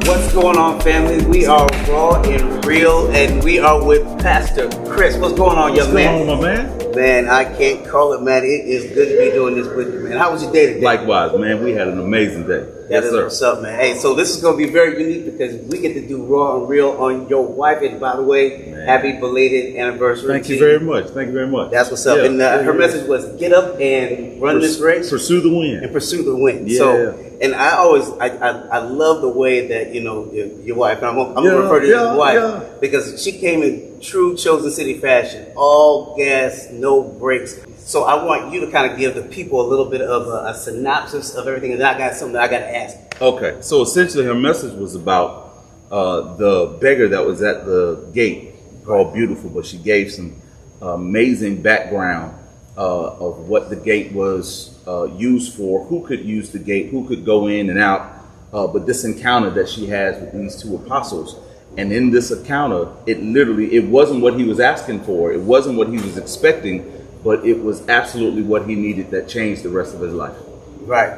What's going on, family? We are raw and real, and we are with Pastor Chris. What's going on, young man? What's going on, my man? Man, I can't call it, man. It is good to be doing this with you, man. How was your day today? Likewise, man. We had an amazing day. That is what's up, man. Hey, so this is going to be very unique because we get to do raw and real on your wife. And by the way, man, happy belated anniversary. Thank you very much. Thank you very much. That's what's up. And her message was get up and run this race. Pursue the win. And pursue the win. Yeah. So, and I always, I love the way that, you know, your wife, I'm going to refer to you as wife, because she came in true Chosen City fashion, all gas, no brakes. So I want you to kind of give the people a little bit of a synopsis of everything, and then I got something that I got to ask. Okay, so essentially her message was about the beggar that was at the gate, called Beautiful, but she gave some amazing background of what the gate was used for, who could use the gate, who could go in and out, but this encounter that she has with these two apostles. And in this encounter, it wasn't what he was asking for, it wasn't what he was expecting, but it was absolutely what he needed that changed the rest of his life. Right.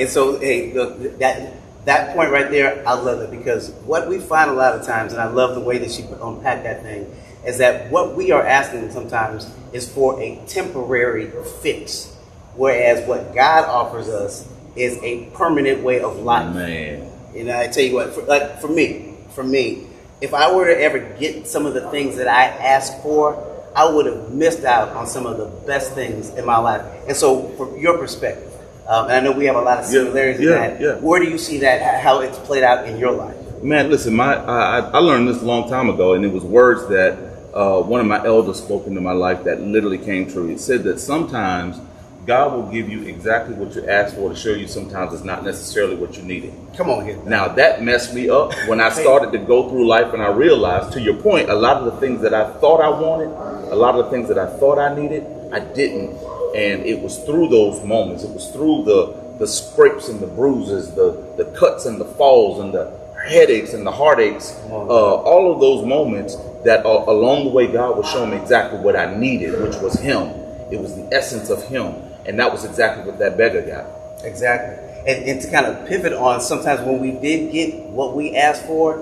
And so, hey, look, that point right there, I love it, because what we find a lot of times, and I love the way that she unpacked that thing, is that what we are asking sometimes is for a temporary fix, whereas what God offers us is a permanent way of life. Man. You know, I tell you what, for me, if I were to ever get some of the things that I asked for, I would have missed out on some of the best things in my life. And so, from your perspective, and I know we have a lot of similarities in that, where do you see that, how it's played out in your life? Man, listen, I learned this a long time ago, and it was words that one of my elders spoke into my life that literally came true. It said that sometimes God will give you exactly what you asked for to show you sometimes it's not necessarily what you needed. Come on here. Now, that messed me up when I started to go through life, and I realized, to your point, a lot of the things that I thought I wanted, a lot of the things that I thought I needed, I didn't. And it was through those moments, it was through the scrapes and the bruises, the cuts and the falls and the headaches and the heartaches, all of those moments that along the way God was showing me exactly what I needed, which was Him. It was the essence of Him. And that was exactly what that beggar got. Exactly. And to kind of pivot on, sometimes when we did get what we asked for,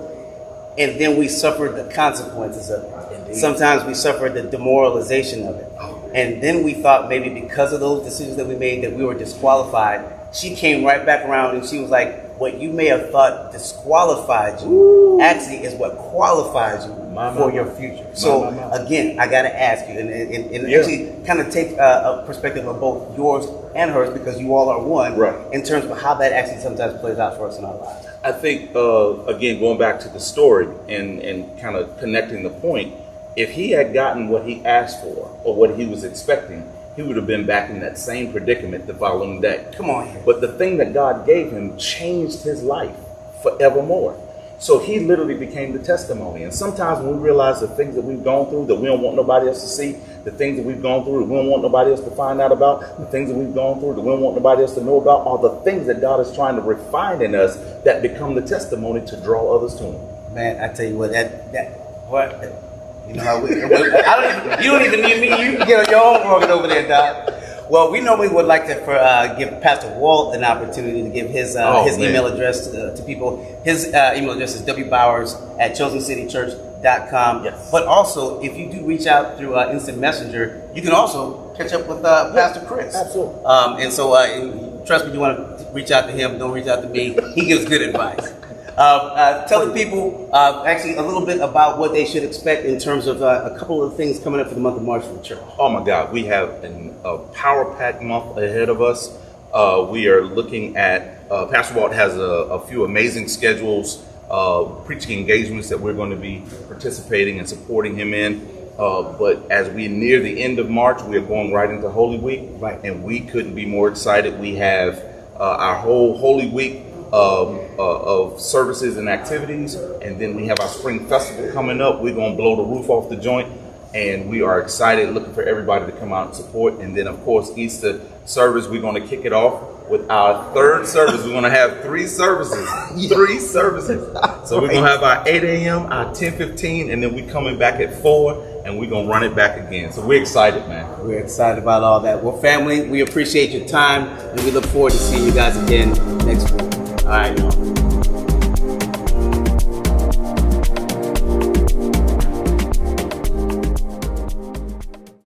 and then we suffered the consequences of it. Indeed. Sometimes we suffered the demoralization of it. And then we thought maybe because of those decisions that we made that we were disqualified. She came right back around and she was like, what you may have thought disqualified you actually is what qualifies you for your future. So again, I got to ask you, and actually kind of take a perspective of both yours and hers, because you all are one, right, in terms of how that actually sometimes plays out for us in our lives. I think, again, going back to the story and kind of connecting the point, if he had gotten what he asked for or what he was expecting, he would have been back in that same predicament the following day. Come on here. But the thing that God gave him changed his life forevermore. So he literally became the testimony. And sometimes when we realize the things that we've gone through that we don't want nobody else to see, the things that we've gone through that we don't want nobody else to find out about, the things that we've gone through that we don't want nobody else to know about, are the things that God is trying to refine in us that become the testimony to draw others to Him. Man, I tell you what, you know how you don't even need me. You can get on your own organ over there, Doc. Well, we normally would like to give Pastor Walt an opportunity to give his email address to people. His email address is wbowers@chosencitychurch.com. Yes. But also, if you do reach out through Instant Messenger, you can also catch up with Pastor Chris. Absolutely. And so, trust me, you want to reach out to him, don't reach out to me. He gives good advice. Tell the people actually a little bit about what they should expect in terms of a couple of things coming up for the month of March for the church. Oh my God, we have a power-packed month ahead of us. We are looking at, Pastor Walt has a few amazing schedules, preaching engagements that we're going to be participating and supporting him in. But as we near the end of March, we are going right into Holy Week. Right. And we couldn't be more excited. We have our whole Holy Week of services and activities, and then we have our spring festival coming up. We're going to blow the roof off the joint, and we are excited, looking for everybody to come out and support. And then, of course, Easter service, we're going to kick it off with our third service. We're going to have three services. So we're going to have our 8 a.m., our 10:15, and then we're coming back at 4, and we're going to run it back again. So we're excited, man. We're excited about all that. Well, family, we appreciate your time, and we look forward to seeing you guys again next week. All right, y'all.